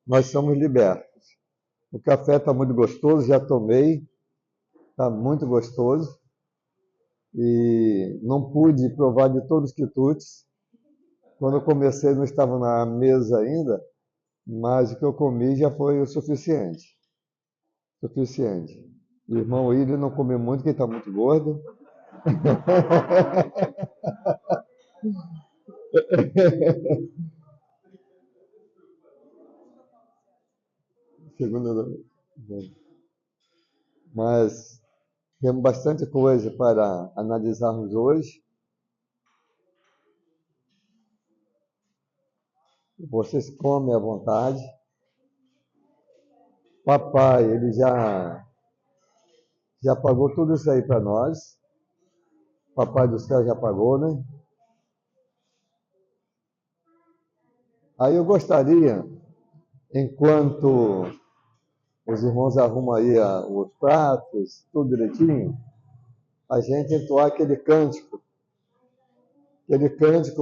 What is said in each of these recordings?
nós somos libertos. O café está muito gostoso, já tomei, está muito gostoso. E não pude provar de todos os quitutes. Quando eu comecei, não estava na mesa ainda, mas o que eu comi já foi o suficiente. Suficiente. O irmão William não come muito, porque está muito gordo. Segunda. Mas temos bastante coisa para analisarmos hoje. Vocês comem à vontade. Papai, ele já pagou tudo isso aí para nós. Papai do céu já pagou, né? Aí eu gostaria, enquanto os irmãos arrumam aí os pratos, tudo direitinho, a gente entoar aquele cântico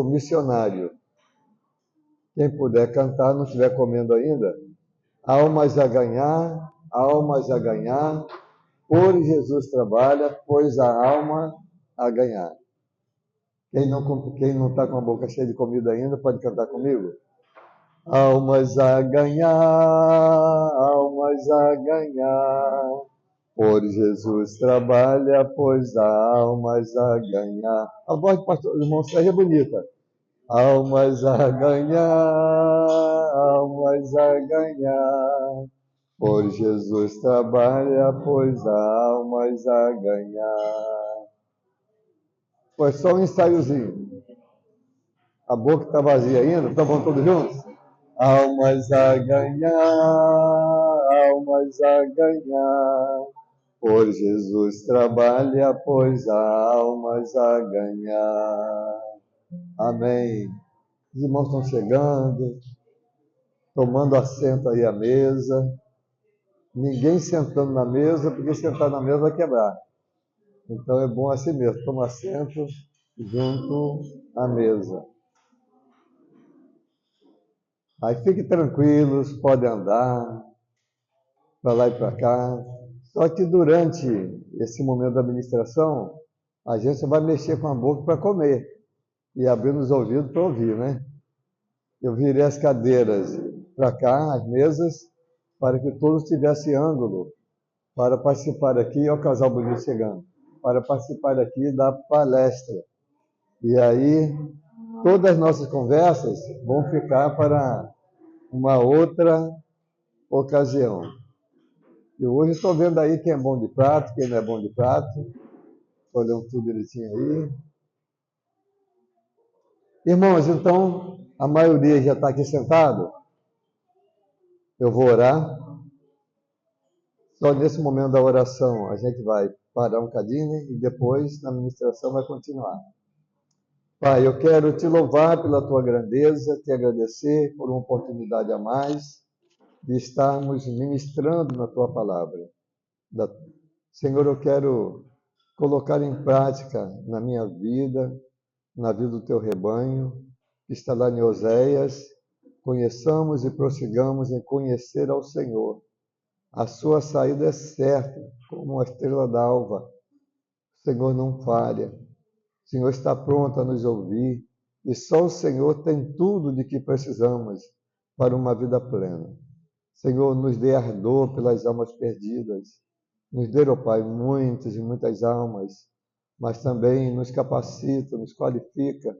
missionário. Quem puder cantar, não estiver comendo ainda, almas a ganhar, por Jesus trabalha, pois a alma a ganhar. Quem não está com a boca cheia de comida ainda, pode cantar comigo? Almas a ganhar, por Jesus trabalha, pois há almas a ganhar. A voz do pastor, irmão Sérgio é bonita. Almas a ganhar, por Jesus trabalha, pois há almas a ganhar. Foi só um ensaiozinho. A boca está vazia ainda, então vamos todos juntos? Almas a ganhar, por Jesus trabalha, pois há almas a ganhar. Amém. Os irmãos estão chegando, tomando assento aí à mesa. Ninguém sentando na mesa, porque sentar na mesa vai quebrar. Então é bom assim mesmo, toma assento junto à mesa. Aí fiquem tranquilos, podem andar para lá e para cá. Só que durante esse momento da administração, a gente vai mexer com a boca para comer e abrir os ouvidos para ouvir, né? Eu virei as cadeiras para cá, as mesas, para que todos tivessem ângulo para participar aqui, olha o casal bonito chegando, para participar aqui da palestra. E aí, todas as nossas conversas vão ficar para uma outra ocasião. E hoje estou vendo aí quem é bom de prato, quem não é bom de prato. Estou olhando tudo direitinho aí. Irmãos, então, a maioria já está aqui sentado. Eu vou orar. Só nesse momento da oração a gente vai parar um bocadinho e depois na ministração vai continuar. Pai, eu quero te louvar pela tua grandeza, te agradecer por uma oportunidade a mais de estarmos ministrando na tua palavra. Senhor, eu quero colocar em prática na minha vida, na vida do teu rebanho, que está lá em Oséias, conheçamos e prossigamos em conhecer ao Senhor. A sua saída é certa, como a estrela d'alva. O Senhor não falha. O Senhor está pronto a nos ouvir. E só o Senhor tem tudo de que precisamos para uma vida plena. Senhor, nos dê ardor pelas almas perdidas. Nos dê, ó Pai, muitas e muitas almas, mas também nos capacita, nos qualifica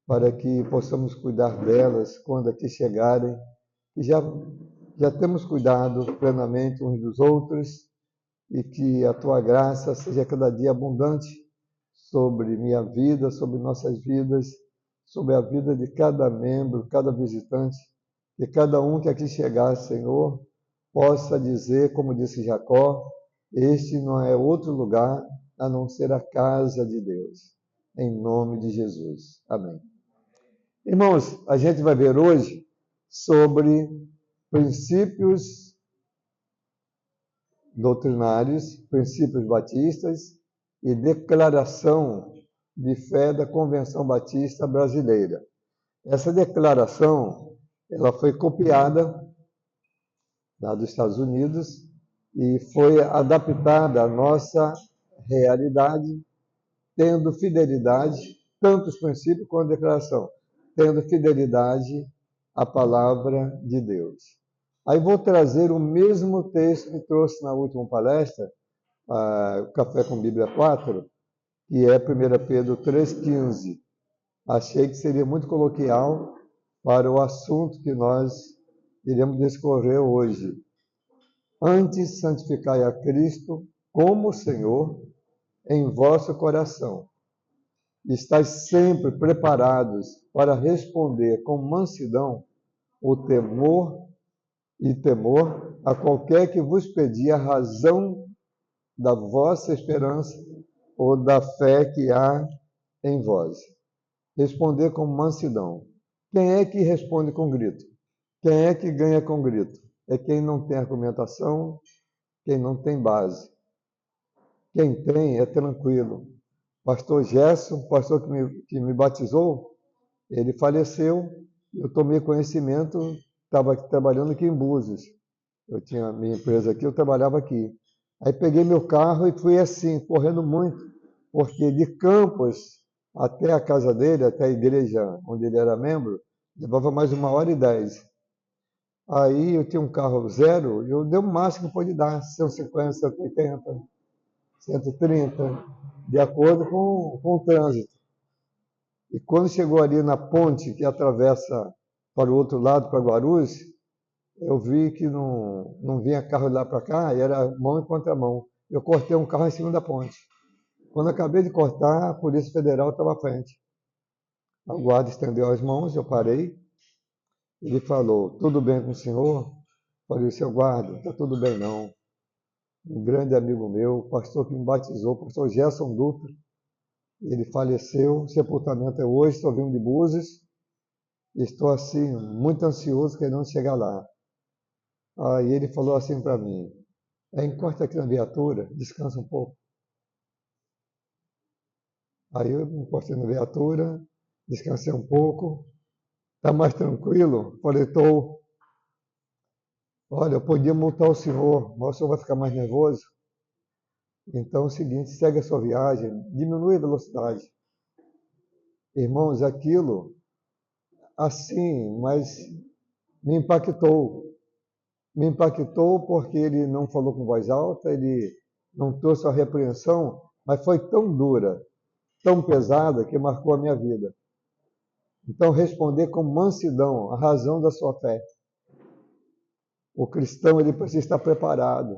para que possamos cuidar delas quando aqui chegarem. E já temos cuidado plenamente uns dos outros e que a tua graça seja cada dia abundante sobre minha vida, sobre nossas vidas, sobre a vida de cada membro, cada visitante, que cada um que aqui chegar, Senhor, possa dizer, como disse Jacó, este não é outro lugar a não ser a casa de Deus. Em nome de Jesus. Amém. Irmãos, a gente vai ver hoje sobre princípios doutrinários, princípios batistas e declaração de fé da Convenção Batista Brasileira. Essa declaração, ela foi copiada lá dos Estados Unidos, e foi adaptada à nossa realidade, tendo fidelidade, tanto os princípios quanto a declaração, tendo fidelidade à palavra de Deus. Aí vou trazer o mesmo texto que trouxe na última palestra, o Café com Bíblia 4, que é 1 Pedro 3,15. Achei que seria muito coloquial para o assunto que nós iremos discorrer hoje. Antes, santificai a Cristo como Senhor em vosso coração. Estais sempre preparados para responder com mansidão o temor a qualquer que vos pedir a razão da vossa esperança ou da fé que há em vós. Responder com mansidão. Quem é que responde com grito? Quem é que ganha com grito? É quem não tem argumentação, quem não tem base. Quem tem é tranquilo. Pastor Gerson, pastor que me batizou, ele faleceu, eu tomei conhecimento, estava trabalhando aqui em Búzios. Eu tinha minha empresa aqui, eu trabalhava aqui. Aí peguei meu carro e fui assim, correndo muito, porque de Campos até a casa dele, até a igreja onde ele era membro, levava mais 1h10. Aí eu tinha um carro zero, eu dei o máximo que pode dar, 150, 180, 130, de acordo com o trânsito. E quando chegou ali na ponte que atravessa para o outro lado, para Guarulhos, eu vi que não vinha carro lá para cá, e era mão em contramão. Eu cortei um carro em cima da ponte. Quando acabei de cortar, a Polícia Federal estava à frente. O guarda estendeu as mãos, eu parei. Ele falou, tudo bem com o senhor? Falei, seu guarda, está tudo bem não. Um grande amigo meu, pastor que me batizou, pastor Gerson Dutra, ele faleceu, sepultamento é hoje, estou vindo de Búzios, estou assim, muito ansioso querendo chegar lá. Aí ele falou assim para mim, encosta aqui na viatura, descansa um pouco. Aí eu me encostei na viatura, descansei um pouco, está mais tranquilo? Falei, estou. Olha, eu podia multar o senhor, mas o senhor vai ficar mais nervoso. Então é o seguinte, segue a sua viagem, diminui a velocidade. Irmãos, aquilo, assim, mas me impactou. Me impactou porque ele não falou com voz alta, ele não trouxe a repreensão, mas foi tão dura, tão pesada, que marcou a minha vida. Então, responder com mansidão, a razão da sua fé. O cristão, ele precisa estar preparado.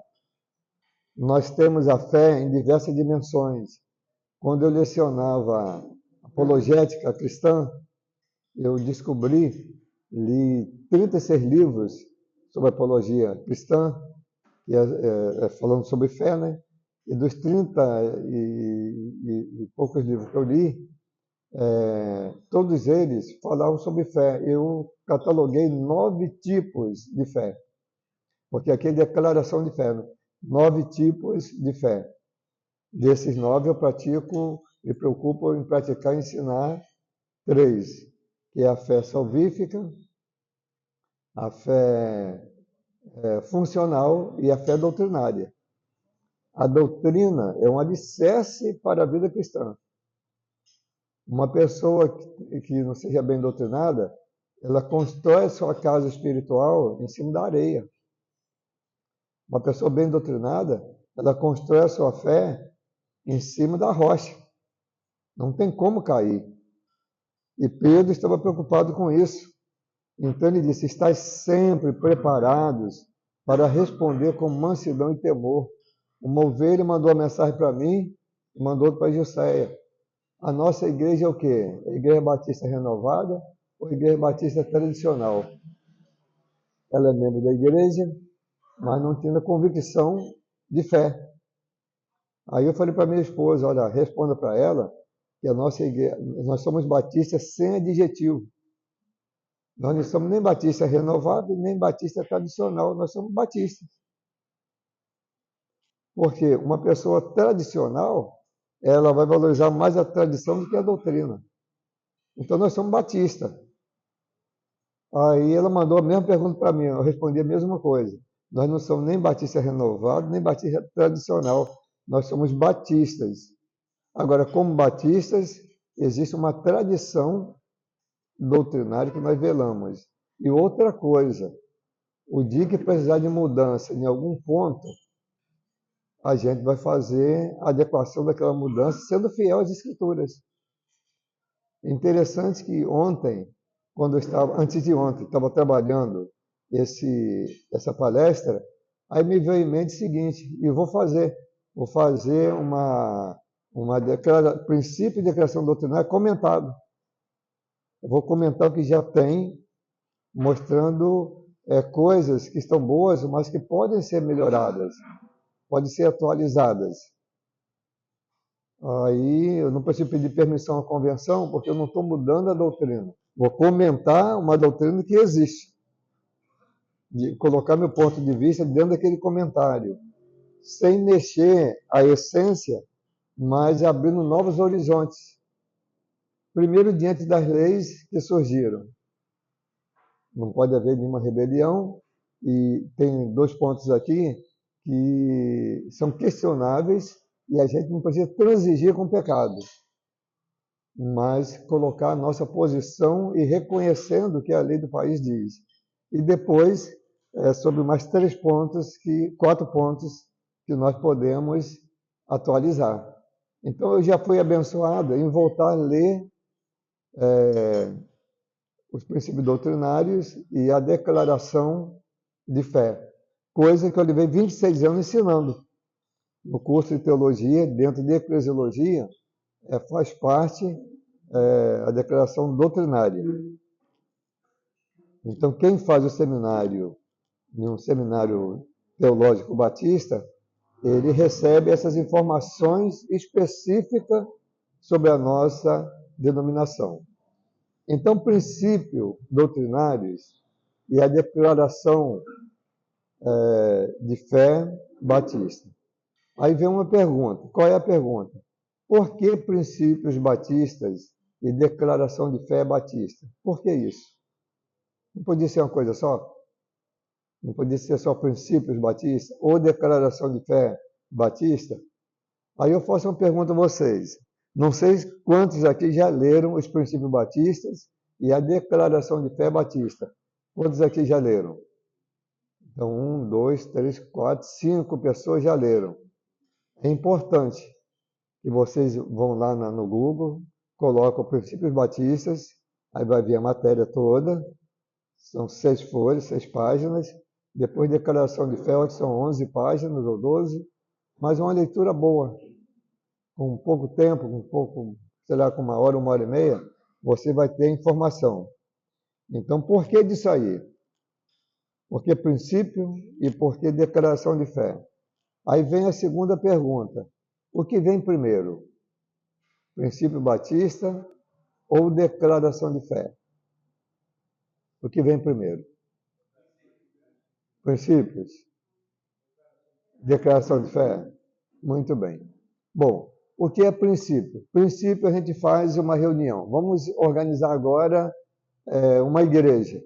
Nós temos a fé em diversas dimensões. Quando eu lecionava apologética cristã, eu li 36 livros sobre apologia cristã, falando sobre fé, né? E dos 30 e poucos livros que eu li, todos eles falavam sobre fé. Eu cataloguei 9 tipos de fé, porque aqui é declaração de fé, né? 9 tipos de fé. Desses 9 eu pratico e preocupo em praticar e ensinar 3, que é a fé salvífica, a fé funcional e a fé doutrinária. A doutrina é um alicerce para a vida cristã. Uma pessoa que não seja bem doutrinada, ela constrói a sua casa espiritual em cima da areia. Uma pessoa bem doutrinada, ela constrói a sua fé em cima da rocha. Não tem como cair. E Pedro estava preocupado com isso. Então ele disse, estais sempre preparados para responder com mansidão e temor. Uma ovelha mandou uma mensagem para mim e mandou para a Jusceia. A nossa igreja é o quê? A Igreja Batista Renovada ou a Igreja Batista Tradicional? Ela é membro da igreja, mas não tinha convicção de fé. Aí eu falei para minha esposa, olha, responda para ela que a nossa igreja, nós somos batistas sem adjetivo. Nós não somos nem batista renovado, nem batista tradicional, nós somos batistas. Porque uma pessoa tradicional, ela vai valorizar mais a tradição do que a doutrina. Então nós somos batistas. Aí ela mandou a mesma pergunta para mim, eu respondi a mesma coisa. Nós não somos nem batista renovado, nem batista tradicional. Nós somos batistas. Agora, como batistas, existe uma tradição doutrinária que nós velamos. E outra coisa, o dia que precisar de mudança em algum ponto, a gente vai fazer a adequação daquela mudança, sendo fiel às Escrituras. Interessante que ontem, antes de ontem, estava trabalhando essa palestra, aí me veio em mente o seguinte, e vou fazer princípio de declaração doutrinária comentado. Eu vou comentar o que já tem, mostrando coisas que estão boas, mas que podem ser melhoradas, podem ser atualizadas. Aí eu não preciso pedir permissão à convenção, porque eu não estou mudando a doutrina. Vou comentar uma doutrina que existe. De colocar meu ponto de vista dentro daquele comentário, sem mexer a essência, mas abrindo novos horizontes. Primeiro, diante das leis que surgiram. Não pode haver nenhuma rebelião, e tem 2 pontos aqui que são questionáveis e a gente não precisa transigir com o pecado, mas colocar a nossa posição e reconhecendo o que a lei do país diz. E depois, sobre mais 4 pontos que nós podemos atualizar. Então, eu já fui abençoado em voltar a ler os princípios doutrinários e a declaração de fé, coisa que eu levei 26 anos ensinando. No curso de teologia, dentro de eclesiologia, faz parte a declaração doutrinária. Então, quem faz o seminário, em um seminário teológico batista, ele recebe essas informações específicas sobre a nossa denominação. Então, princípios doutrinários e a declaração de fé batista. Aí vem uma pergunta. Qual é a pergunta? Por que princípios batistas e declaração de fé batista? Por que isso? Não podia ser uma coisa só? Não podia ser só princípios batistas ou declaração de fé batista? Aí eu faço uma pergunta a vocês. Não sei quantos aqui já leram os princípios batistas e a declaração de fé batista. Quantos aqui já leram? Então, 1, 2, 3, 4, 5 pessoas já leram. É importante que vocês vão lá no Google, colocam princípios batistas, aí vai vir a matéria toda, são 6 folhas, 6 páginas, depois declaração de fé, que são 11 páginas ou 12, mas uma leitura boa, com pouco tempo, sei lá, com 1 hora e meia, você vai ter informação. Então, por que disso aí? Por que princípio e por que declaração de fé? Aí vem a segunda pergunta. O que vem primeiro? Princípio batista ou declaração de fé? O que vem primeiro? Princípios? Declaração de fé? Muito bem. Bom, o que é princípio? Princípio, a gente faz uma reunião. Vamos organizar agora uma igreja.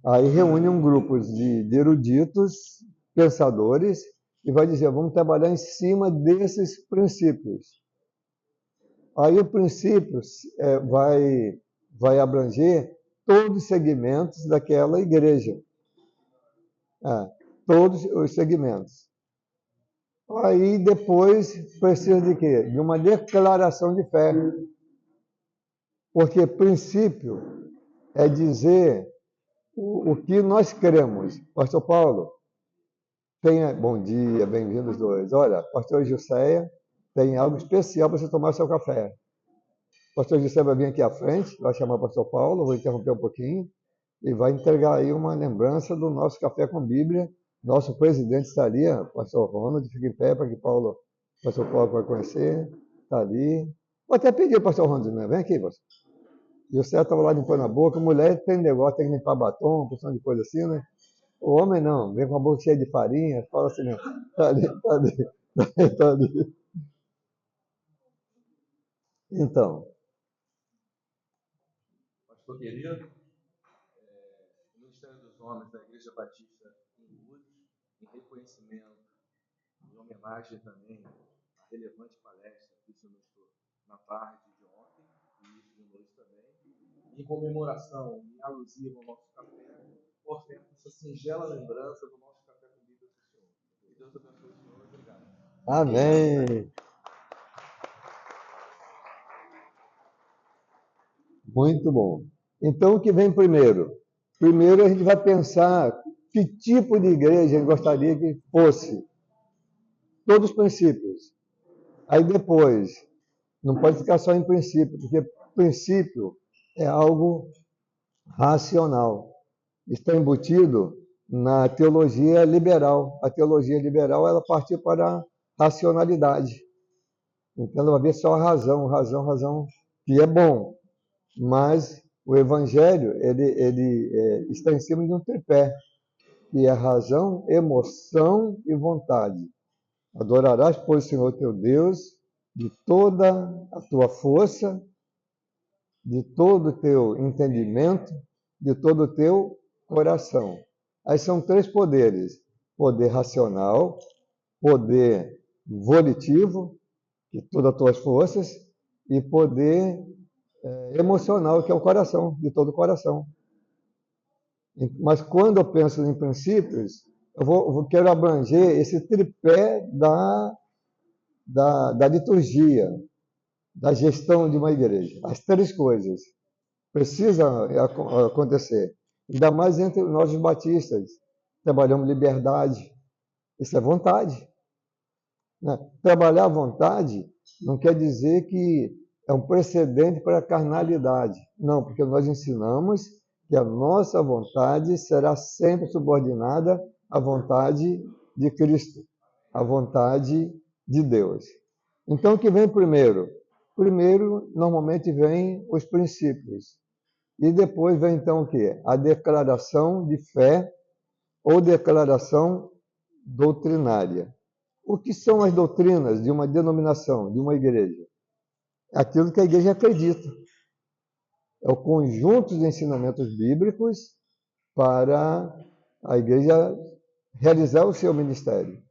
Aí reúne um grupo de eruditos, pensadores, e vai dizer, vamos trabalhar em cima desses princípios. Aí o princípio vai abranger todos os segmentos daquela igreja. Todos os segmentos. Aí depois precisa de quê? De uma declaração de fé. Porque princípio é dizer o que nós cremos. Pastor Paulo, bom dia, bem-vindos os dois. Olha, pastor Jusceia tem algo especial para você tomar seu café. O pastor Jusceia vai vir aqui à frente, vai chamar o pastor Paulo, vou interromper um pouquinho, e vai entregar aí uma lembrança do nosso café com Bíblia. Nosso presidente está ali, o pastor Ronald, fica em pé para que o pastor Paulo vai conhecer, está ali. Vou até pedir ao pastor Ronald, né? Vem aqui, pastor. E o Cé estava lá limpando a boca, mulher tem negócio, tem que limpar batom, porção de coisa assim, né? O homem não, vem com a boca cheia de farinha, fala assim, não, tá ali, tá ali, tá ali. Então. Pastor querido, o Ministério dos Homens da Igreja Batista em Lourdes, em reconhecimento, em homenagem também à relevante palestra que o senhor mostrou na tarde de ontem e de noite também, em comemoração, em alusivo ao nosso café, oferta essa singela lembrança do nosso café com Bíblia do Senhor. Que Deus abençoe o senhor. Obrigado. Amém. Muito bom. Então, o que vem primeiro? Primeiro, a gente vai pensar que tipo de igreja a gente gostaria que fosse. Todos os princípios. Aí depois, não pode ficar só em princípio, porque princípio é algo racional. Está embutido na teologia liberal. A teologia liberal, ela partiu para a racionalidade. Então, ela vai ver só a razão, razão, que é bom. Mas o evangelho, ele está em cima de um tripé, que é razão, emoção e vontade. Adorarás, pois, o Senhor teu Deus de toda a tua força, de todo o teu entendimento, de todo o teu coração. Aí são três poderes: poder racional, poder volitivo, de todas as tuas forças, e poder emocional, que é o coração, de todo o coração. Mas quando eu penso em princípios, quero abranger esse tripé da liturgia, da gestão de uma igreja. As três coisas precisam acontecer. Ainda mais entre nós os batistas. Trabalhamos liberdade. Isso é vontade. Né? Trabalhar a vontade não quer dizer que é um precedente para a carnalidade. Não, porque nós ensinamos que a nossa vontade será sempre subordinada à vontade de Cristo, à vontade de Deus. Então, o que vem primeiro? Primeiro, normalmente, vem os princípios. E depois vem, então, o quê? A declaração de fé ou declaração doutrinária. O que são as doutrinas de uma denominação, de uma igreja? É aquilo que a igreja acredita. É o conjunto de ensinamentos bíblicos para a igreja realizar o seu ministério.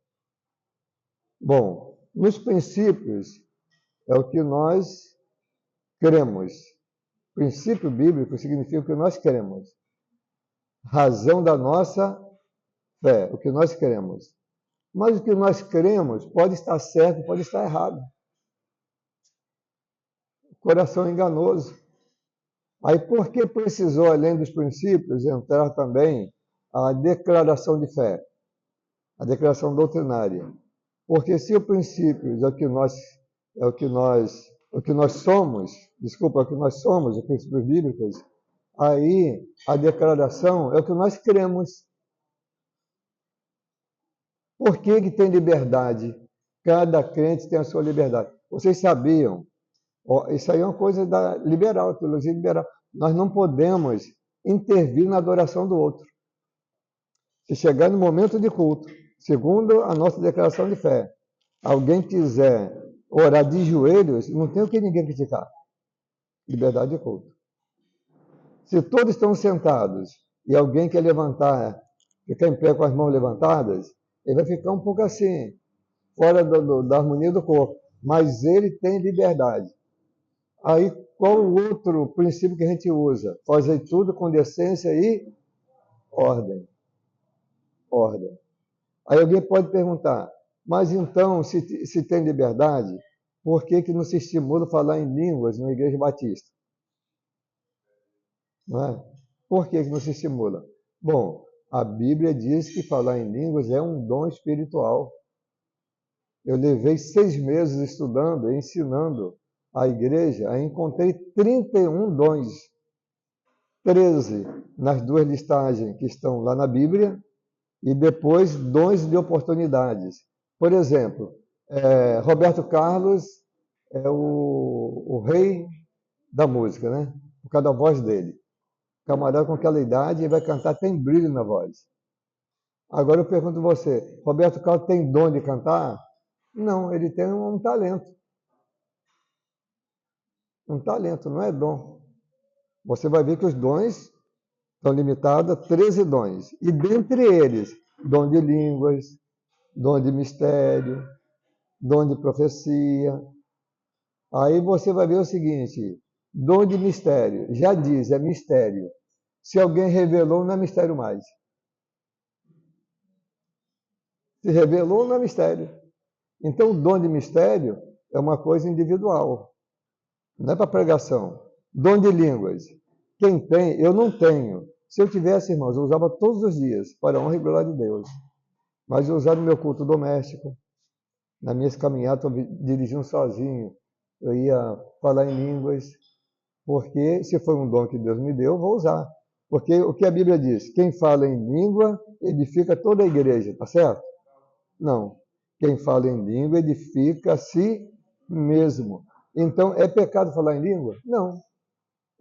Bom, nos princípios é o que nós cremos. Princípio bíblico significa o que nós queremos. Razão da nossa fé, o que nós queremos. Mas o que nós queremos pode estar certo, pode estar errado. Coração enganoso. Aí, por que precisou, além dos princípios, entrar também a declaração de fé, a declaração doutrinária? Porque se o princípio é o que nós somos, desculpa, é o que nós somos, os princípios bíblicos, aí a declaração é o que nós cremos. Por que tem liberdade? Cada crente tem a sua liberdade. Vocês sabiam? Isso aí é uma coisa da liberal, teologia liberal. Nós não podemos intervir na adoração do outro. Se chegar no momento de culto, segundo a nossa declaração de fé, alguém quiser orar de joelhos, não tem o que ninguém criticar. Liberdade de culto. Se todos estão sentados e alguém quer levantar, ficar em pé com as mãos levantadas, ele vai ficar um pouco assim, fora da harmonia do corpo. Mas ele tem liberdade. Aí, qual o outro princípio que a gente usa? Fazer tudo com decência e ordem. Ordem. Aí alguém pode perguntar, mas então, se tem liberdade, por que não se estimula a falar em línguas na Igreja Batista? Não é? Por que não se estimula? Bom, a Bíblia diz que falar em línguas é um dom espiritual. Eu levei 6 meses estudando, ensinando a igreja, aí encontrei 31 dons. 13 nas duas listagens que estão lá na Bíblia, e depois dons de oportunidades. Por exemplo, Roberto Carlos é o rei da música, né? Por causa da voz dele. O camarada com aquela idade, ele vai cantar, tem brilho na voz. Agora eu pergunto a você, Roberto Carlos tem dom de cantar? Não, ele tem um talento. Um talento, não é dom. Você vai ver que os dons estão limitados a 13 dons. E dentre eles, dom de línguas, dom de mistério, dom de profecia. Aí você vai ver o seguinte, dom de mistério, já diz, é mistério. Se alguém revelou, não é mistério mais. Se revelou, não é mistério. Então, o dom de mistério é uma coisa individual, não é para pregação. Dom de línguas. Quem tem, eu não tenho. Se eu tivesse, irmãos, eu usava todos os dias, para a honra e glória de Deus. Mas eu usava no meu culto doméstico, na minha caminhada, estou dirigindo sozinho. Eu ia falar em línguas, porque se foi um dom que Deus me deu, eu vou usar. Porque o que a Bíblia diz? Quem fala em língua edifica toda a igreja, tá certo? Não. Quem fala em língua edifica a si mesmo. Então, é pecado falar em língua? Não.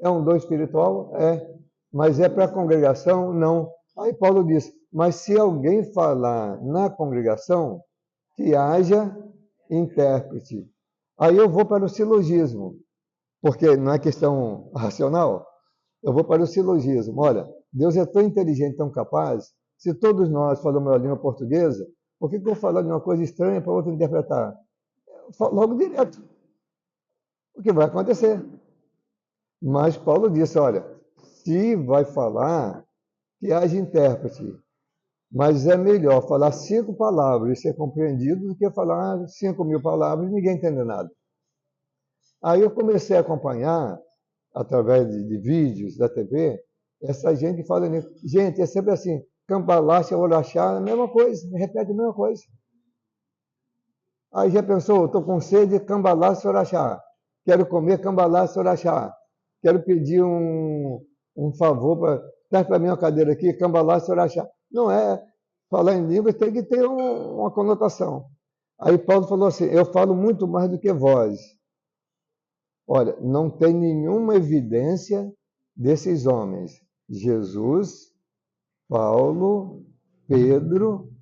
É um dom espiritual? É. Mas é para a congregação? Não. Aí Paulo diz, mas se alguém falar na congregação, que haja intérprete. Aí eu vou para o silogismo, porque não é questão racional. Eu vou para o silogismo. Olha, Deus é tão inteligente, tão capaz, se todos nós falamos a língua portuguesa, por que eu vou falar de uma coisa estranha para outro interpretar? Logo direto. O que vai acontecer? Mas Paulo disse, olha, se vai falar, que haja intérprete. Mas é melhor falar 5 palavras e ser compreendido do que falar 5.000 palavras e ninguém entender nada. Aí eu comecei a acompanhar, através de vídeos da TV, essa gente que fala nisso. Gente, é sempre assim, cambalacha, orachá, a mesma coisa, repete a mesma coisa. Aí já pensou, estou com sede, cambalacha, orachá. Quero comer cambalacha, orachá. Quero pedir um favor, traz para mim uma cadeira aqui, cambalacha, orachá. Não é, falar em língua tem que ter uma conotação. Aí Paulo falou assim, eu falo muito mais do que vós. Olha, não tem nenhuma evidência desses homens. Jesus, Paulo, Pedro,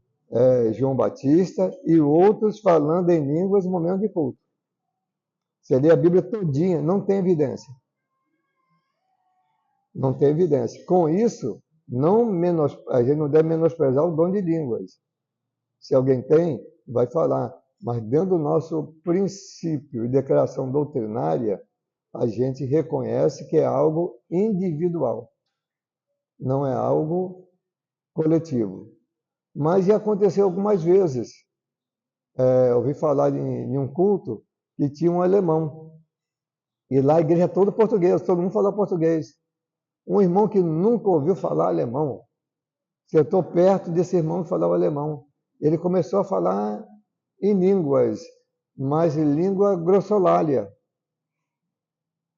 João Batista e outros falando em línguas no momento de culto. Você lê a Bíblia todinha, não tem evidência. Não tem evidência. Com isso, a gente não deve menosprezar o dom de línguas. Se alguém tem, vai falar. Mas dentro do nosso princípio e declaração doutrinária, a gente reconhece que é algo individual, não é algo coletivo. Mas já aconteceu algumas vezes. Eu ouvi falar em um culto que tinha um alemão. E lá a igreja é toda portuguesa, todo mundo fala português. Um irmão que nunca ouviu falar alemão, sentou perto desse irmão que falava alemão. Ele começou a falar em línguas, mas em língua grossolalia.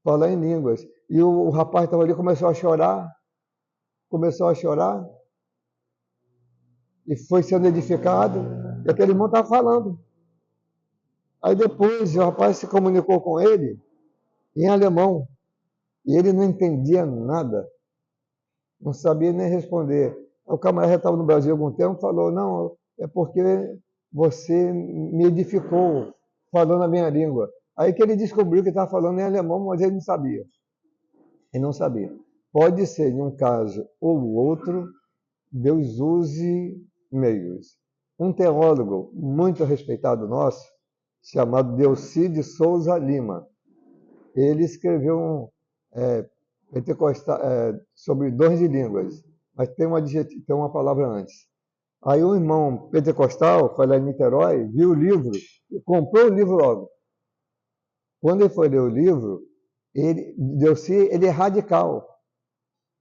Falar em línguas. E o rapaz estava ali, começou a chorar, e foi sendo edificado, e aquele irmão estava falando. Aí depois o rapaz se comunicou com ele em alemão, e ele não entendia nada, não sabia nem responder. O camarada já estava no Brasil há algum tempo, falou, não, é porque você me edificou falando a minha língua. Aí que ele descobriu que estava falando em alemão, mas ele não sabia. Ele não sabia. Pode ser, em um caso ou outro, Deus use meios. Um teólogo muito respeitado nosso, chamado Delcy de Souza Lima, ele escreveu sobre dons de línguas, mas tem uma palavra antes. Aí um irmão pentecostal foi lá em Niterói, viu o livro e comprou o livro logo. Quando ele foi ler o livro, ele é radical.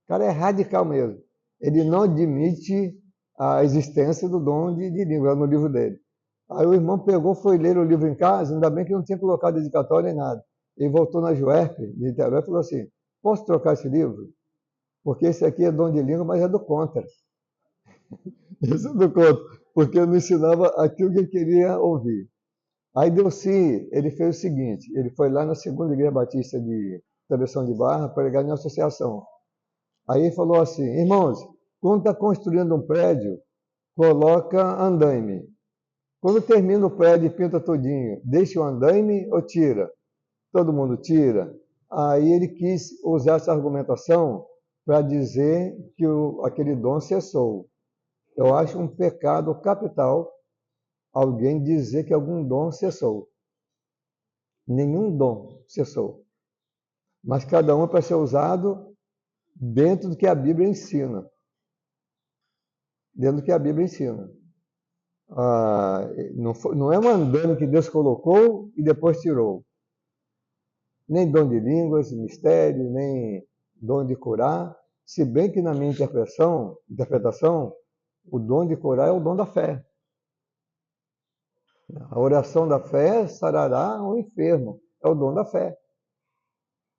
O cara é radical mesmo. Ele não admite a existência do dom de língua no livro dele. Aí o irmão pegou, foi ler o livro em casa, ainda bem que não tinha colocado dedicatória nem nada. Ele voltou na Juerp, de Niterói, e falou assim, posso trocar esse livro? Porque esse aqui é dom de língua, mas é do contra. Esse é do contra, porque eu não ensinava aquilo que ele queria ouvir. Aí Delcy, ele fez o seguinte, ele foi lá na segunda igreja batista de Travessão de Barra, pregar em associação. Aí ele falou assim, irmãos, quando está construindo um prédio, coloca andaime. Quando termina o prédio e pinta todinho, deixa o andaime ou tira? Todo mundo tira. Aí ele quis usar essa argumentação para dizer que aquele dom cessou. Eu acho um pecado capital alguém dizer que algum dom cessou. Nenhum dom cessou. Mas cada um é para ser usado dentro do que a Bíblia ensina. Dentro do que a Bíblia ensina. Não é um andame que Deus colocou e depois tirou. Nem dom de línguas, mistério, nem dom de curar. Se bem que na minha interpretação, o dom de curar é o dom da fé. A oração da fé sarará o enfermo. É o dom da fé.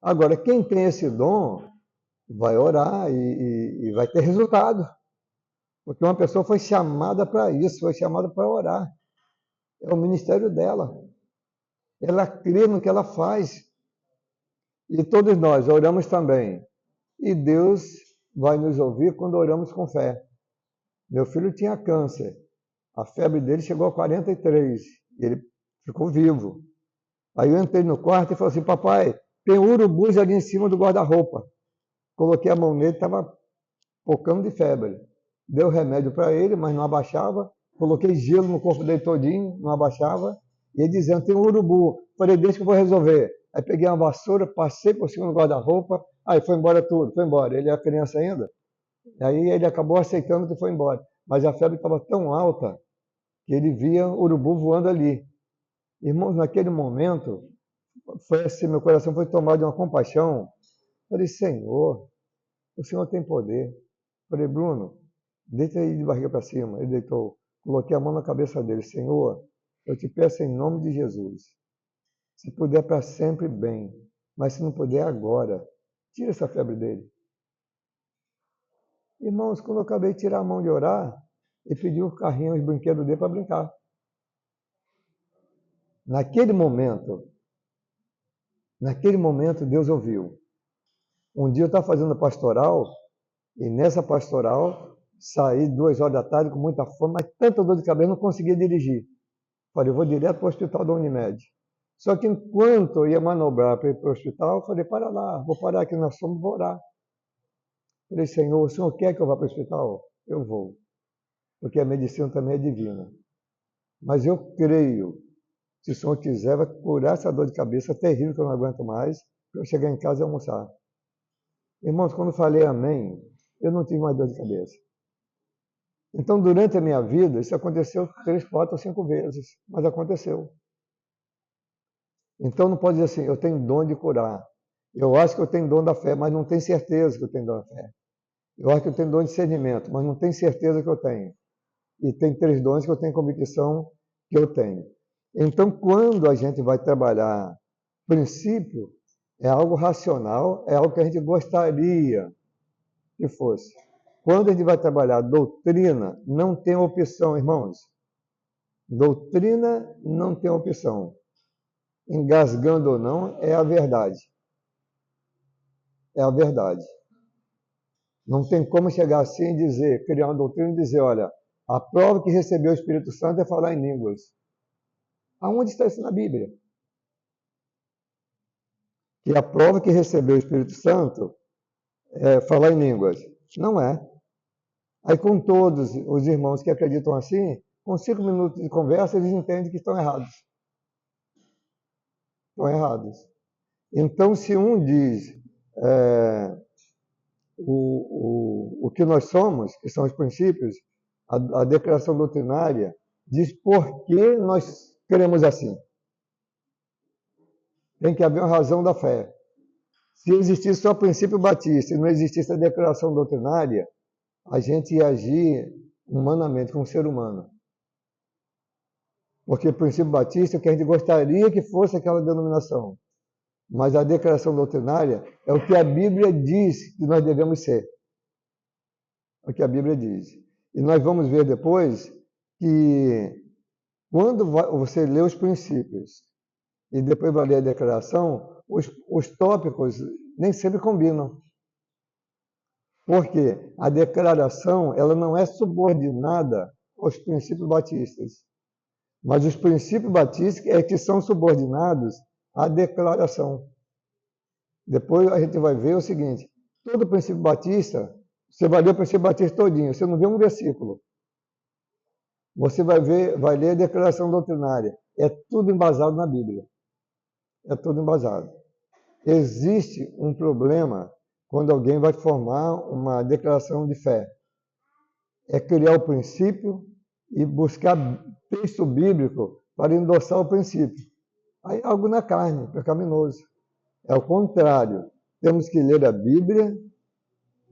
Agora, quem tem esse dom vai orar e vai ter resultado. Porque uma pessoa foi chamada para isso, foi chamada para orar. É o ministério dela. Ela crê no que ela faz. E todos nós oramos também. E Deus vai nos ouvir quando oramos com fé. Meu filho tinha câncer. A febre dele chegou a 43. E ele ficou vivo. Aí eu entrei no quarto e falei assim, papai, tem urubus ali em cima do guarda-roupa. Coloquei a mão nele, estava pocando de febre. Deu remédio para ele, mas não abaixava. Coloquei gelo no corpo dele todinho, não abaixava. E ele dizendo, tem um urubu. Falei, deixa que eu vou resolver. Aí peguei uma vassoura, passei por cima do guarda-roupa. Aí foi embora tudo, foi embora. Ele é criança ainda. Aí ele acabou aceitando que foi embora. Mas a febre estava tão alta que ele via urubu voando ali. Irmãos, naquele momento, foi assim, meu coração foi tomado de uma compaixão. Falei, Senhor, o Senhor tem poder. Falei, Bruno, deita aí de barriga para cima. Ele deitou. Coloquei a mão na cabeça dele. Senhor, eu te peço em nome de Jesus. Se puder para sempre, bem. Mas se não puder, agora. Tira essa febre dele. Irmãos, quando eu acabei de tirar a mão de orar, ele pediu o carrinho, os brinquedos dele para brincar. Naquele momento, Deus ouviu. Um dia eu estava fazendo pastoral, e nessa pastoral, saí 2 horas da tarde com muita fome, mas tanta dor de cabeça, não conseguia dirigir. Falei, eu vou direto para o hospital da Unimed. Só que enquanto eu ia manobrar para ir para o hospital, eu falei, para lá, vou parar aqui na sombra e vou orar. Falei, Senhor, o Senhor quer que eu vá para o hospital? Eu vou. Porque a medicina também é divina. Mas eu creio, se o Senhor quiser, vai curar essa dor de cabeça terrível que eu não aguento mais, para eu chegar em casa e almoçar. Irmãos, quando falei amém, eu não tive mais dor de cabeça. Então, durante a minha vida, isso aconteceu 3, 4 ou 5 vezes, mas aconteceu. Então, não pode dizer assim, eu tenho dom de curar. Eu acho que eu tenho dom da fé, mas não tenho certeza que eu tenho dom da fé. Eu acho que eu tenho dom de discernimento, mas não tenho certeza que eu tenho. E tem 3 dons que eu tenho convicção que eu tenho. Então, quando a gente vai trabalhar princípio, é algo racional, é algo que a gente gostaria que fosse. Quando a gente vai trabalhar doutrina, não tem opção, irmãos. Doutrina não tem opção. Engasgando ou não, é a verdade. É a verdade. Não tem como chegar assim e dizer, criar uma doutrina e dizer, olha, a prova que recebeu o Espírito Santo é falar em línguas. Aonde está isso na Bíblia? Que a prova que recebeu o Espírito Santo é falar em línguas. Não é. Aí com todos os irmãos que acreditam assim, com 5 minutos de conversa, eles entendem que estão errados. Estão errados. Então, se um diz o que nós somos, que são os princípios, a declaração doutrinária diz por que nós queremos assim. Tem que haver uma razão da fé. Se existisse só o princípio batista e não existisse a declaração doutrinária, a gente ia agir humanamente, como ser humano. Porque o princípio batista é o que a gente gostaria que fosse aquela denominação. Mas a declaração doutrinária é o que a Bíblia diz que nós devemos ser. É o que a Bíblia diz. E nós vamos ver depois que quando você lê os princípios e depois vai ler a declaração, os tópicos nem sempre combinam. Porque a declaração ela não é subordinada aos princípios batistas. Mas os princípios batistas é que são subordinados à declaração. Depois a gente vai ver o seguinte, todo princípio batista, você vai ler o princípio batista todinho, você não vê um versículo. Você vai ler a declaração doutrinária. É tudo embasado na Bíblia. É tudo embasado. Existe um problema quando alguém vai formar uma declaração de fé. É criar o princípio e buscar texto bíblico para endossar o princípio. Aí é algo na carne, pecaminoso. É o contrário. Temos que ler a Bíblia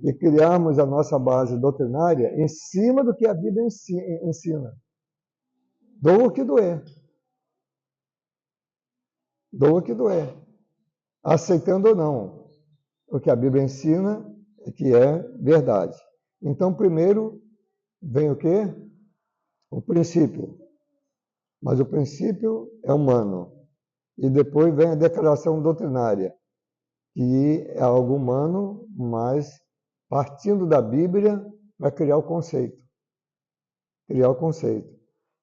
e criarmos a nossa base doutrinária em cima do que a Bíblia ensina. Doa o que doer. Doa o que doer. Aceitando ou não. O que a Bíblia ensina é que é verdade. Então, primeiro vem o quê? O princípio. Mas o princípio é humano. E depois vem a declaração doutrinária, que é algo humano, mas partindo da Bíblia para criar o conceito. Criar o conceito.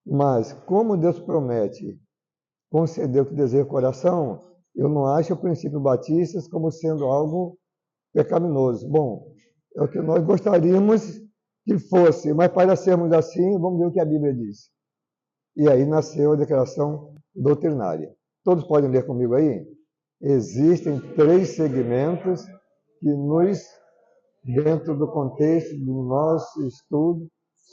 Mas, como Deus promete conceder o que deseja o coração, eu não acho o princípio batistas como sendo algo pecaminoso. Bom, é o que nós gostaríamos que fosse, mas para sermos assim, vamos ver o que a Bíblia diz. E aí nasceu a declaração doutrinária. Todos podem ler comigo aí? Existem 3 segmentos que dentro do contexto do nosso estudo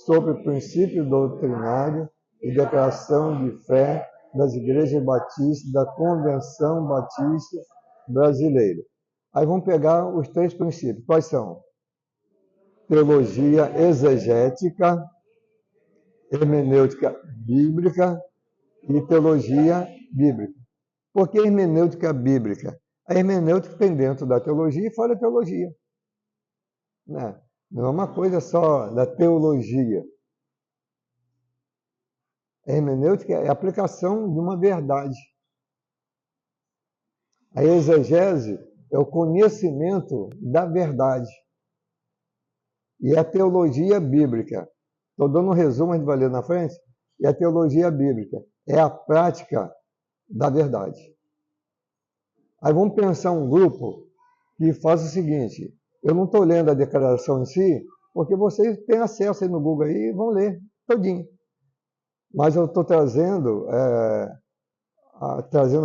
sobre o princípio doutrinário e declaração de fé das igrejas batistas, da Convenção Batista Brasileira. Aí vamos pegar os 3 princípios. Quais são? Teologia exegética, hermenêutica bíblica e teologia bíblica. Por que hermenêutica bíblica? A hermenêutica tem dentro da teologia e fora da teologia. Não é uma coisa só da teologia. A hermenêutica é a aplicação de uma verdade. A exegese é o conhecimento da verdade. E a teologia bíblica, estou dando um resumo, a gente vai ler na frente, e a teologia bíblica é a prática da verdade. Aí vamos pensar um grupo que faz o seguinte, eu não estou lendo a declaração em si, porque vocês têm acesso aí no Google aí e vão ler todinho. Mas eu estou trazendo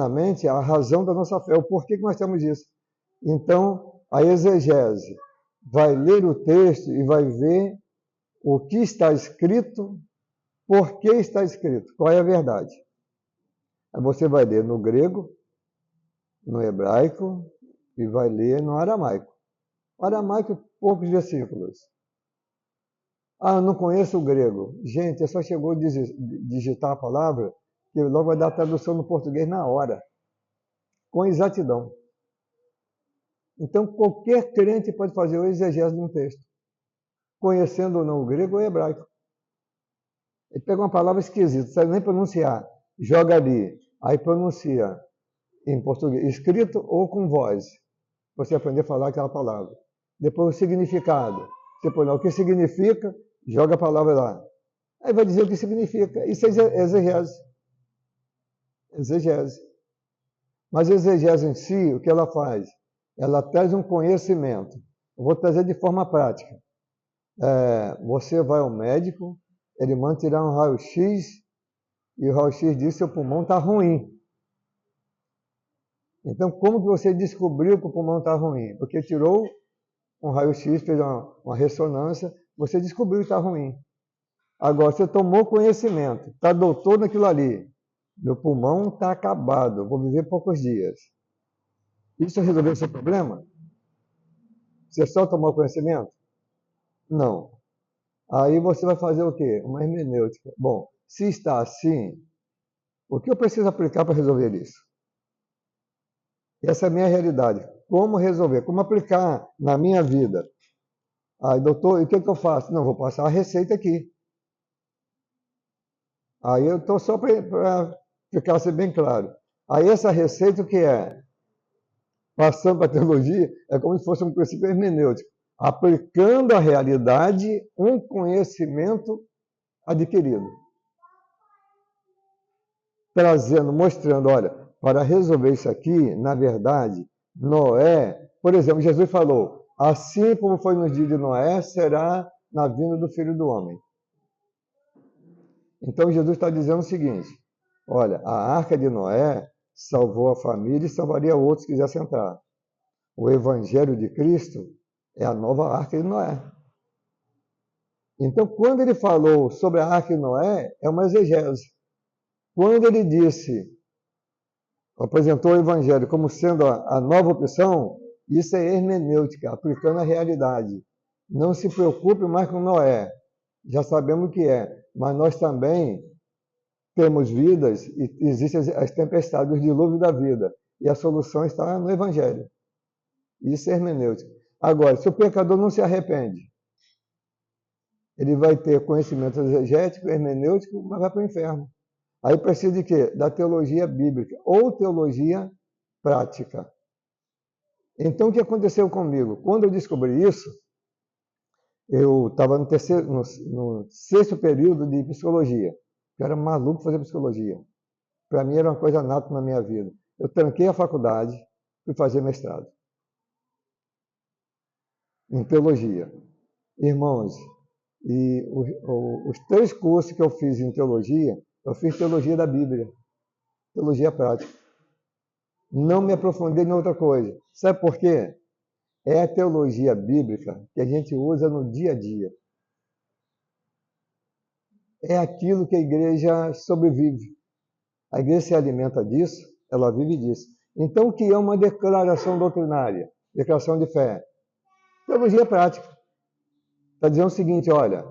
à mente a razão da nossa fé, o porquê que nós temos isso. Então, a exegese vai ler o texto e vai ver o que está escrito, por que está escrito, qual é a verdade. Aí você vai ler no grego, no hebraico e vai ler no aramaico. O aramaico, poucos versículos. Ah, eu não conheço o grego. Gente, só chegou a digitar a palavra que logo vai dar a tradução no português na hora, com exatidão. Então, qualquer crente pode fazer o exegese de um texto, conhecendo ou não o grego ou o hebraico. Ele pega uma palavra esquisita, não sabe nem pronunciar, joga ali, aí pronuncia em português, escrito ou com voz. Você aprender a falar aquela palavra. Depois o significado. Você põe lá o que significa, joga a palavra lá. Aí vai dizer o que significa. Isso é exegese. Exegese. Mas a exegese em si, o que ela faz? Ela traz um conhecimento. Eu vou trazer de forma prática. Você vai ao médico, ele manda tirar um raio-x, e o raio-x diz que seu pulmão está ruim. Então, como que você descobriu que o pulmão está ruim? Porque tirou um raio-x, fez uma ressonância, você descobriu que está ruim. Agora, você tomou conhecimento, está doutor naquilo ali. Meu pulmão está acabado, vou viver poucos dias. Isso resolveu o seu problema? Você só tomou conhecimento? Não. Aí você vai fazer o quê? Uma hermenêutica. Bom, se está assim, o que eu preciso aplicar para resolver isso? Essa é a minha realidade. Como resolver? Como aplicar na minha vida? Aí, doutor, e o que eu faço? Não, vou passar a receita aqui. Aí eu estou só para ficar assim bem claro. Aí essa receita o que é? Passando para a teologia, é como se fosse um princípio hermenêutico. Aplicando à realidade um conhecimento adquirido. Trazendo, mostrando, olha, para resolver isso aqui, na verdade, Noé, por exemplo, Jesus falou, assim como foi nos dias de Noé, será na vinda do Filho do Homem. Então Jesus está dizendo o seguinte: olha, a arca de Noé salvou a família e salvaria outros que quisessem entrar. O Evangelho de Cristo é a nova arca de Noé. Então, quando ele falou sobre a arca de Noé, é uma exegese. Quando ele apresentou o Evangelho como sendo a nova opção, isso é hermenêutica, aplicando a realidade. Não se preocupe mais com Noé, já sabemos o que é, mas nós também temos vidas e existem as tempestades, os dilúvios da vida, e a solução está no Evangelho. Isso é hermenêutica. Agora, se o pecador não se arrepende, ele vai ter conhecimento exegético, hermenêutico, mas vai para o inferno. Aí precisa de quê? Da teologia bíblica ou teologia prática. Então, o que aconteceu comigo? Quando eu descobri isso, eu estava no sexto período de psicologia. Eu era maluco fazer psicologia. Para mim era uma coisa nata na minha vida. Eu tranquei a faculdade e fui fazer mestrado em teologia. Irmãos, e os 3 cursos que eu fiz em teologia, eu fiz teologia da Bíblia, teologia prática. Não me aprofundei em outra coisa. Sabe por quê? É a teologia bíblica que a gente usa no dia a dia. É aquilo que a igreja sobrevive. A igreja se alimenta disso, ela vive disso. Então, o que é uma declaração doutrinária? Declaração de fé. Teologia prática. Está dizendo o seguinte, olha,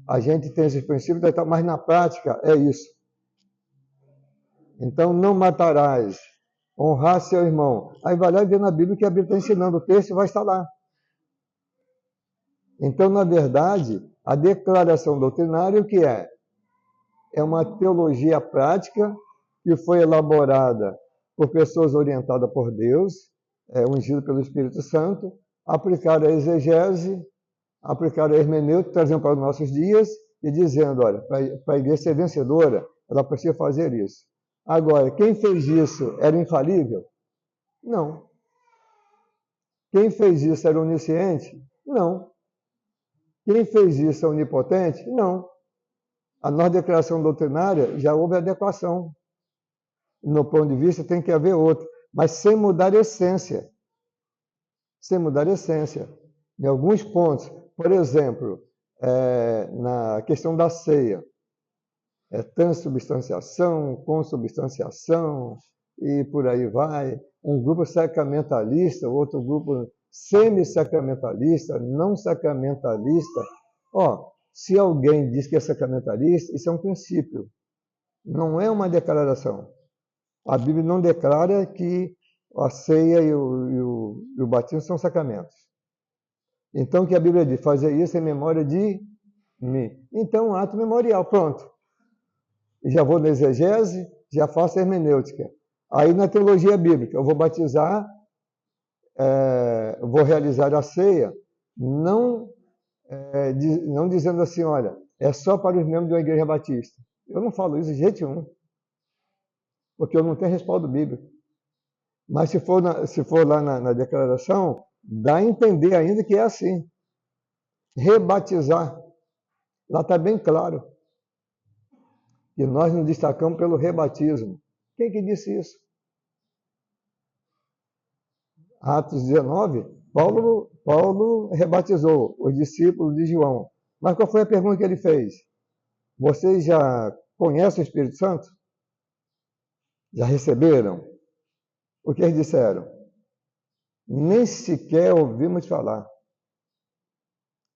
a gente tem esses princípios, mas na prática é isso. Então, não matarás, honrar seu irmão. Aí vai lá e vê na Bíblia que a Bíblia está ensinando, o texto vai estar lá. Então, na verdade, a declaração doutrinária, o que é? É uma teologia prática que foi elaborada por pessoas orientadas por Deus, ungidas pelo Espírito Santo, aplicada a exegese, aplicada a hermenêutica, trazendo para os nossos dias e dizendo, olha, para a igreja ser vencedora, ela precisa fazer isso. Agora, quem fez isso era infalível? Não. Quem fez isso era onisciente? Não. Quem fez isso é onipotente? Não. A nossa declaração doutrinária já houve adequação. No ponto de vista tem que haver outro, mas sem mudar a essência. Sem mudar a essência. Em alguns pontos, por exemplo, na questão da ceia, transubstanciação, consubstanciação, e por aí vai. Um grupo sacramentalista, outro grupo semi-sacramentalista, não sacramentalista. Se alguém diz que é sacramentalista, isso é um princípio, não é uma declaração. A Bíblia não declara que a ceia e o batismo são sacramentos. Então, o que a Bíblia diz? Fazer isso em memória de mim. Então, ato memorial, pronto. E já vou na exegese, já faço a hermenêutica. Aí, na teologia bíblica, eu vou batizar, vou realizar a ceia, não dizendo assim, olha, é só para os membros de uma igreja batista. Eu não falo isso de jeito nenhum, porque eu não tenho respaldo bíblico. Mas se for lá na declaração, dá a entender ainda que é assim. Rebatizar. Lá está bem claro. E nós nos destacamos pelo rebatismo. Quem que disse isso? Atos 19, Paulo rebatizou os discípulos de João. Mas qual foi a pergunta que ele fez? Vocês já conhecem o Espírito Santo? Já receberam? O que eles disseram? Nem sequer ouvimos falar.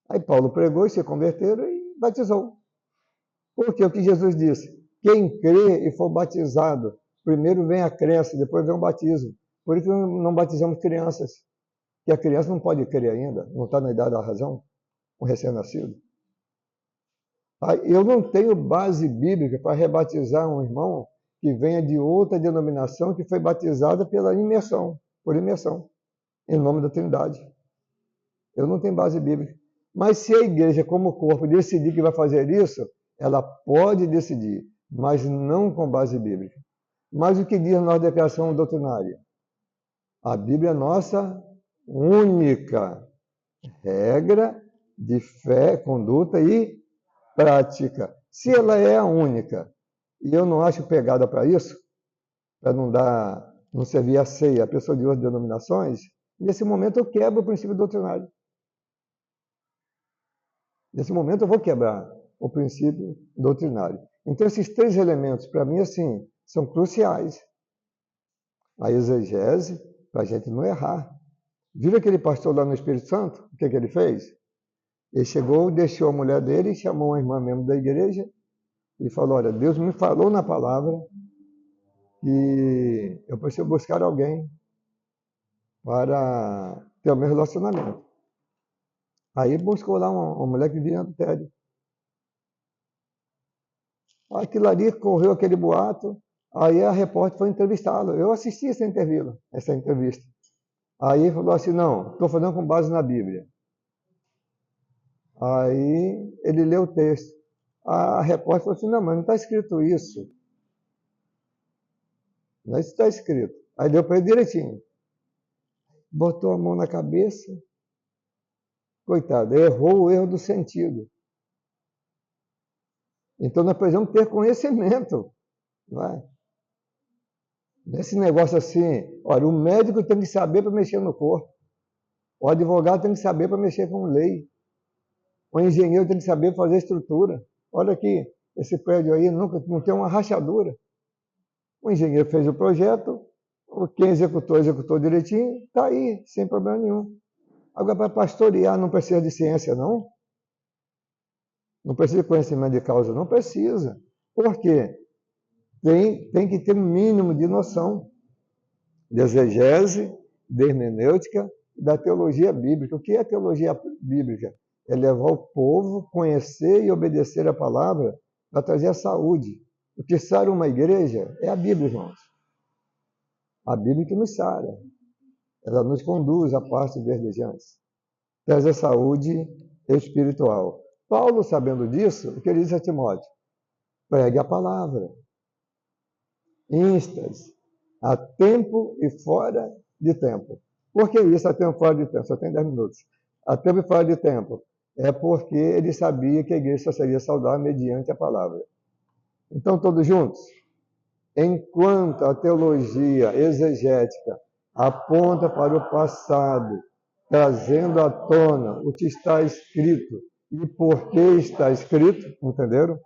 Aí Paulo pregou e se converteram e batizou. Porque o que Jesus disse? Quem crê e for batizado, primeiro vem a crença, depois vem o batismo. Por isso não batizamos crianças. Porque a criança não pode crer ainda, não está na idade da razão, um recém-nascido. Eu não tenho base bíblica para rebatizar um irmão que venha de outra denominação que foi batizada pela imersão, por imersão, em nome da Trindade. Eu não tenho base bíblica. Mas se a igreja, como corpo, decidir que vai fazer isso, ela pode decidir, mas não com base bíblica. Mas o que diz a nossa declaração doutrinária? A Bíblia é a nossa única regra de fé, conduta e prática. Se ela é a única, e eu não acho pegada para isso, para não servir a ceia a pessoa de outras denominações, nesse momento eu quebro o princípio doutrinário. Nesse momento eu vou quebrar o princípio doutrinário. Então esses 3 elementos, para mim, assim, são cruciais. A exegese, para a gente não errar. Viu aquele pastor lá no Espírito Santo? O que ele fez? Ele chegou, deixou a mulher dele, chamou uma irmã membro da igreja e falou, olha, Deus me falou na palavra que eu preciso buscar alguém para ter o meu relacionamento. Aí buscou lá uma mulher que vivia no adultério. Aquilo ali correu aquele boato, aí a repórter foi entrevistá-lo. Eu assisti essa entrevista. Aí ele falou assim, não, estou falando com base na Bíblia. Aí ele leu o texto. A repórter falou assim, não, mas não está escrito isso. Não é isso que está escrito. Aí deu para ele direitinho. Botou a mão na cabeça. Coitado, errou o erro do sentido. Então nós precisamos ter conhecimento. Não é? Nesse negócio assim, olha, o médico tem que saber para mexer no corpo. O advogado tem que saber para mexer com lei. O engenheiro tem que saber fazer estrutura. Olha aqui, esse prédio aí não tem uma rachadura. O engenheiro fez o projeto, quem executou direitinho, está aí, sem problema nenhum. Agora, para pastorear, não precisa de ciência, não? Não precisa de conhecimento de causa, não precisa. Por quê? Tem que ter um mínimo de noção de exegese, de hermenêutica, da teologia bíblica. O que é teologia bíblica? É levar o povo a conhecer e obedecer a palavra para trazer a saúde. O que sara uma igreja é a Bíblia, irmãos. A Bíblia que nos sara. Ela nos conduz à parte verdejante. Traz a saúde espiritual. Paulo, sabendo disso, o que ele diz a Timóteo? Pregue a palavra. Instas. A tempo e fora de tempo. Por que isso, a tempo e fora de tempo? Só tem 10 minutos. A tempo e fora de tempo. É porque ele sabia que a igreja só seria saudável mediante a palavra. Então, todos juntos. Enquanto a teologia exegética aponta para o passado, trazendo à tona o que está escrito e por que está escrito, entenderam?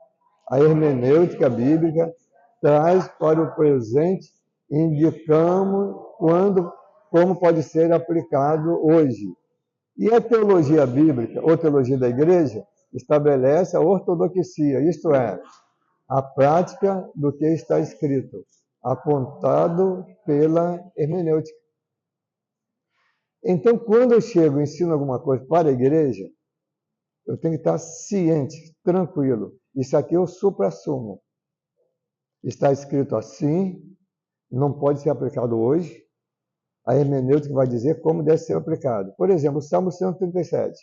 A hermenêutica bíblica traz para o presente, indicamos como pode ser aplicado hoje. E a teologia bíblica, ou teologia da igreja, estabelece a ortodoxia, isto é, a prática do que está escrito, apontado pela hermenêutica. Então, quando eu chego e ensino alguma coisa para a igreja, eu tenho que estar ciente, tranquilo. Isso aqui eu supra-sumo. Está escrito assim, não pode ser aplicado hoje. A hermenêutica vai dizer como deve ser aplicado. Por exemplo, o Salmo 137.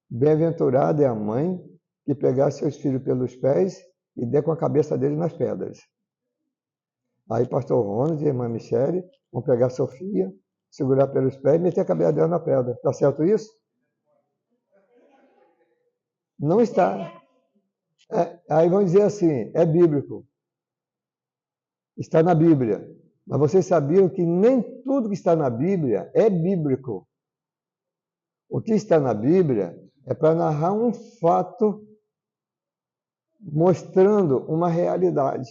Bem-aventurada é a mãe que pegar seus filhos pelos pés e der com a cabeça dele nas pedras. Aí pastor Ronald e a irmã Michele vão pegar a Sofia, segurar pelos pés e meter a cabeça dela na pedra. Está certo isso? Não está. Aí vão dizer assim, é bíblico. Está na Bíblia. Mas vocês sabiam que nem tudo que está na Bíblia é bíblico. O que está na Bíblia é para narrar um fato mostrando uma realidade.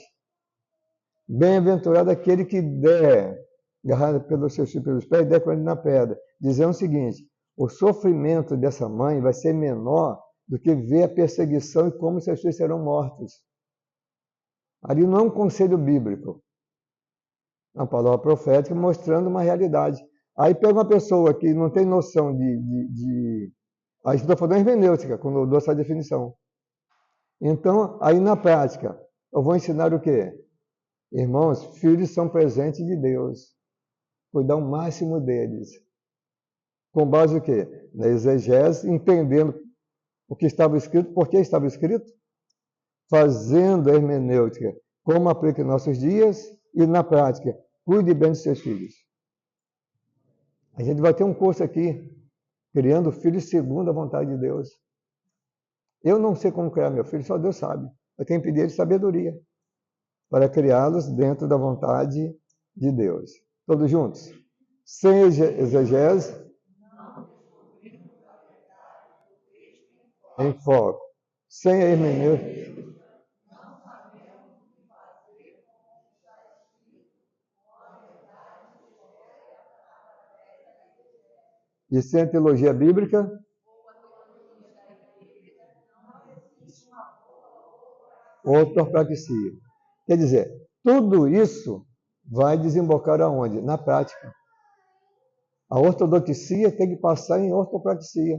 Bem-aventurado aquele que der, agarrado pelos seus filhos pelos pés, der com ele na pedra. Dizendo o seguinte, o sofrimento dessa mãe vai ser menor do que ver a perseguição e como seus filhos serão mortos. Ali não é um conselho bíblico. É uma palavra profética mostrando uma realidade. Aí pega uma pessoa que não tem noção a gente está falando hermenêutica, quando eu dou essa definição. Então, aí na prática, eu vou ensinar o quê? Irmãos, filhos são presentes de Deus. Cuidar o máximo deles. Com base o quê? Na exegese, entendendo o que estava escrito, por que estava escrito, fazendo a hermenêutica, como aplica em nossos dias, e na prática, cuide bem dos seus filhos. A gente vai ter um curso aqui, criando filhos segundo a vontade de Deus. Eu não sei como criar meu filho, só Deus sabe. Eu tenho que pedir a Ele sabedoria para criá-los dentro da vontade de Deus. Todos juntos? Sem exegese, em foco. Sem a hermenêutica. E sem a teologia bíblica, ortopraxia. Quer dizer, tudo isso vai desembocar aonde? Na prática. A ortodoxia tem que passar em ortopraxia.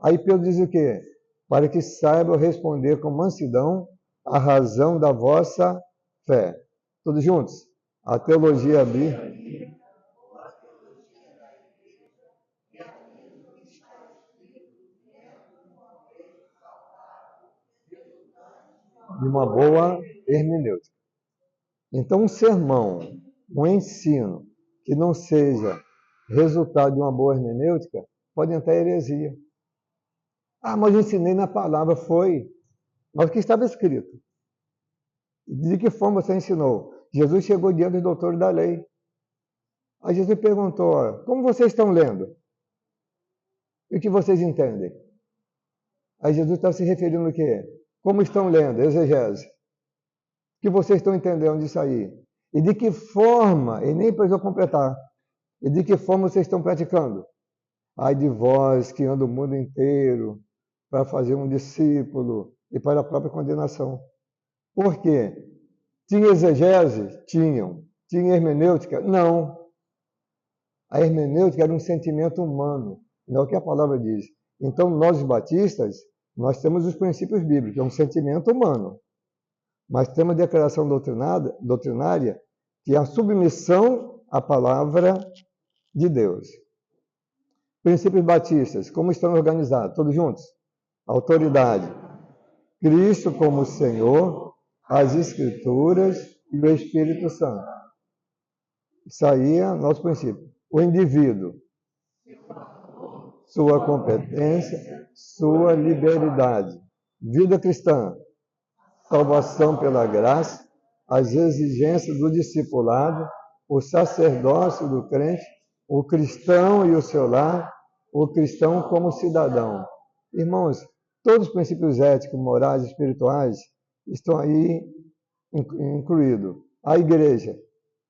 Aí Pedro diz o quê? Para que saibam responder com mansidão a razão da vossa fé. Todos juntos? A teologia bíblica. De uma boa hermenêutica. Então, um sermão, um ensino que não seja resultado de uma boa hermenêutica, pode entrar heresia. Ah, mas eu ensinei na palavra, foi. Mas o que estava escrito? De que forma você ensinou? Jesus chegou diante dos doutores da lei. Aí Jesus perguntou, como vocês estão lendo? E o que vocês entendem? Aí Jesus está se referindo ao quê? Como estão lendo? Exegese. O que vocês estão entendendo disso aí? E de que forma, e nem precisou completar, e de que forma vocês estão praticando? Ai de vós que andam o mundo inteiro para fazer um discípulo e para a própria condenação. Por quê? Tinha exegese? Tinham. Tinha hermenêutica? Não. A hermenêutica era um sentimento humano, não é o que a palavra diz. Então, nós, os batistas, nós temos os princípios bíblicos, é um sentimento humano. Mas temos a declaração doutrinária, que é a submissão à palavra de Deus. Princípios batistas, como estão organizados? Todos juntos? Autoridade. Cristo como Senhor, as Escrituras e o Espírito Santo. Isso aí é nosso princípio. O indivíduo, sua competência, sua liberalidade. Vida cristã, salvação pela graça, as exigências do discipulado, o sacerdócio do crente, o cristão e o seu lar, o cristão como cidadão. Irmãos, todos os princípios éticos, morais, espirituais estão aí incluídos. A igreja,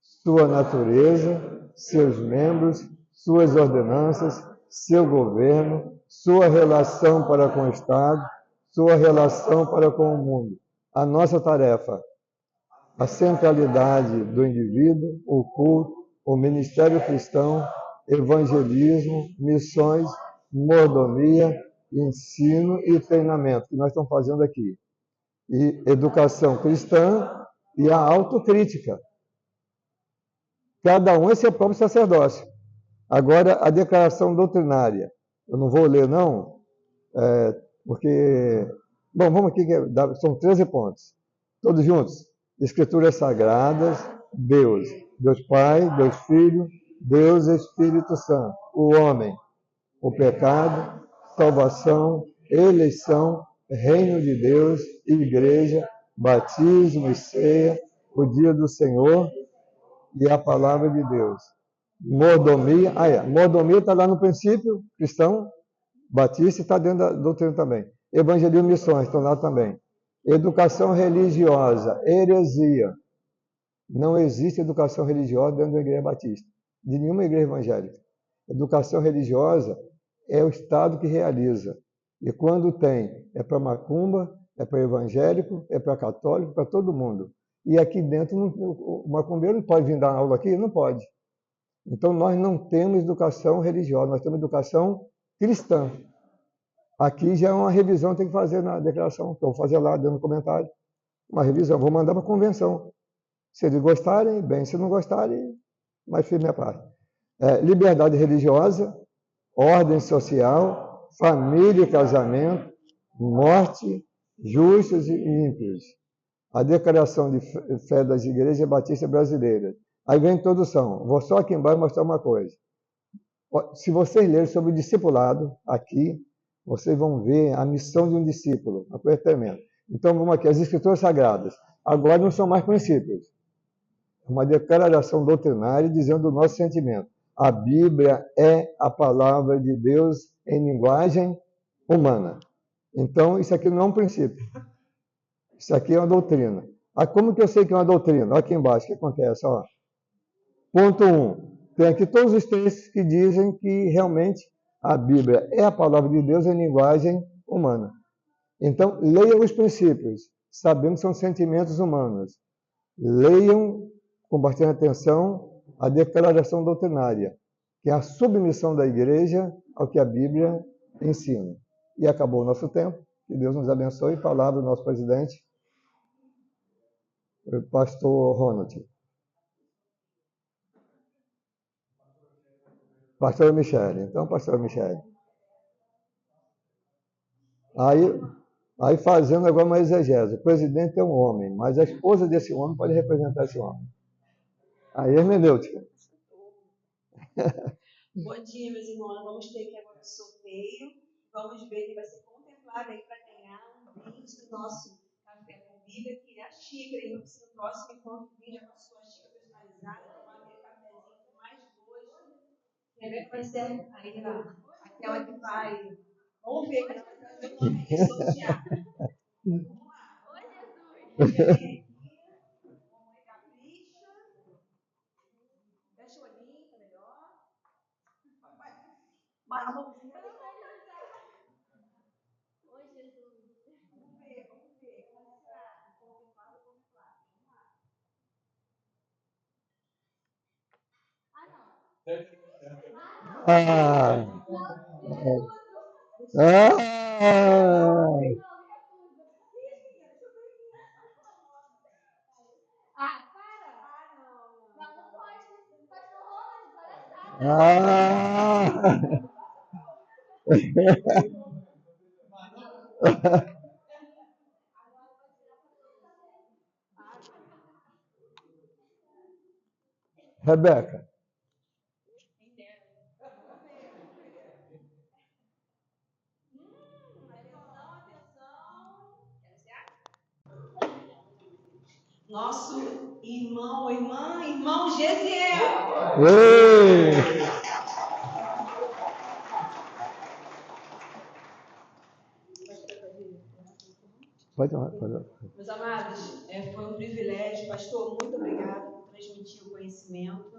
sua natureza, seus membros, suas ordenanças, seu governo, sua relação para com o Estado, sua relação para com o mundo. A nossa tarefa, a centralidade do indivíduo, o culto, o ministério cristão, evangelismo, missões, mordomia, ensino e treinamento, que nós estamos fazendo aqui. E educação cristã e a autocrítica. Cada um é seu próprio sacerdócio. Agora, a declaração doutrinária. Eu não vou ler, não, porque... Bom, vamos aqui, são 13 pontos. Todos juntos. Escrituras sagradas, Deus. Deus Pai, Deus Filho, Deus Espírito Santo. O homem, o pecado, salvação, eleição, reino de Deus, igreja, batismo e ceia, o dia do Senhor e a palavra de Deus. Mordomia, mordomia está lá no princípio cristão, batista está dentro da doutrina também. Evangelismo e missões estão lá também. Educação religiosa, heresia. Não existe educação religiosa dentro da igreja batista, de nenhuma igreja evangélica. Educação religiosa é o Estado que realiza. E quando tem, é para macumba, é para evangélico, é para católico, para todo mundo. E aqui dentro, o macumbeiro não pode vir dar aula aqui? Não pode. Então, nós não temos educação religiosa, nós temos educação cristã. Aqui já é uma revisão, tem que fazer na declaração. Então, vou fazer lá, dando comentário. Uma revisão, vou mandar para a convenção. Se eles gostarem, bem. Se não gostarem, mais firme a parte. Liberdade religiosa, ordem social, família e casamento, morte, justos e ímpios. A declaração de fé das igrejas batistas brasileiras. Aí vem a introdução. Vou só aqui embaixo mostrar uma coisa. Se vocês lerem sobre o discipulado, aqui, vocês vão ver a missão de um discípulo, uma coisa tremenda. Então, vamos aqui, as Escrituras Sagradas. Agora não são mais princípios. É uma declaração doutrinária dizendo o nosso sentimento. A Bíblia é a palavra de Deus em linguagem humana. Então, isso aqui não é um princípio. Isso aqui é uma doutrina. Ah, como que eu sei que é uma doutrina? Olha aqui embaixo, o que acontece? Ó. Ponto 1. Tem aqui todos os textos que dizem que realmente a Bíblia é a palavra de Deus em linguagem humana. Então, leiam os princípios, sabendo que são sentimentos humanos. Leiam, com bastante atenção, a declaração doutrinária, que é a submissão da igreja ao que a Bíblia ensina. E acabou o nosso tempo. Que Deus nos abençoe. Palavra do nosso presidente, o pastor Ronald. Pastor Michele. Então, pastor Michele. Aí fazendo agora uma exegese. O presidente é um homem, mas a esposa desse homem pode representar esse homem. Aí, hermenêutica. Bom dia, meus irmãos. Vamos ter aqui agora o sorteio. Vamos ver quem vai ser contemplado aí para ganhar um brinde do nosso Café com Bíblia, que é a xícara. E no próximo encontro, vídeo com a sua xícara personalizada, tomar aquele cafezinho com mais gosto. Quer ver que vai ser aí, ó, aquela que vai. Vamos ver que vai trazer o nome aí, sortear. Vamos lá. Oi, Jesus. Mamãe capricha. Fecha o olhinho, tá melhor. Mas a mãozinha. Oi, Jesus. Vamos ver. Como será? Contemplado. Vamos lá. Rebeca. Nosso irmão Gesiel. Pode. Meus amados, foi um privilégio. Pastor, muito obrigado por transmitir o conhecimento.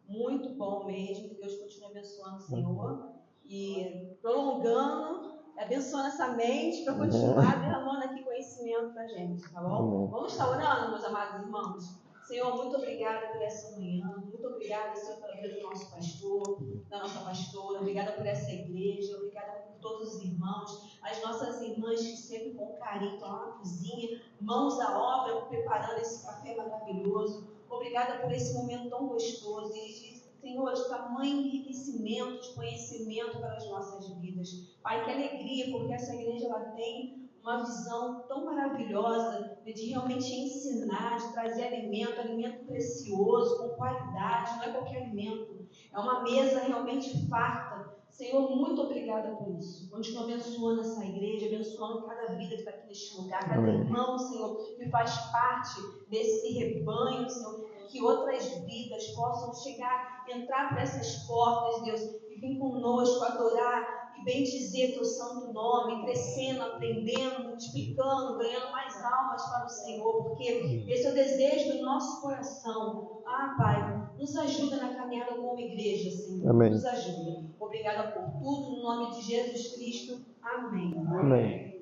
Muito bom mesmo. Que Deus continue abençoando o Senhor. E prolongando, abençoando essa mente para continuar derramando aqui conhecimento para a gente, tá bom? Vamos estar orando, meus amados irmãos? Senhor, muito obrigada por essa manhã. Muito obrigada, Senhor, pela vida do nosso pastor, da nossa pastora. Obrigada por essa igreja. Obrigada por todos os irmãos. As nossas irmãs que sempre com carinho estão lá na cozinha, mãos à obra, preparando esse café maravilhoso. Obrigada por esse momento tão gostoso e, Senhor, de tamanho enriquecimento, de conhecimento para as nossas vidas. Pai, que alegria, porque essa igreja ela tem uma visão tão maravilhosa de realmente ensinar, de trazer alimento precioso, com qualidade, não é qualquer alimento. É uma mesa realmente farta. Senhor, muito obrigada por isso. Continua abençoando essa igreja, abençoando cada vida que está aqui neste lugar, cada irmão, Senhor, que faz parte desse rebanho, Senhor, que outras vidas possam chegar, entrar por essas portas, Deus, e vir conosco adorar e bendizer teu santo nome, crescendo, aprendendo, multiplicando, ganhando mais almas para o Senhor, porque esse é o desejo do nosso coração. Ah, Pai, nos ajuda na caminhada como igreja, Senhor. Amém. Nos ajuda. Obrigada por tudo, no nome de Jesus Cristo. Amém. Amém.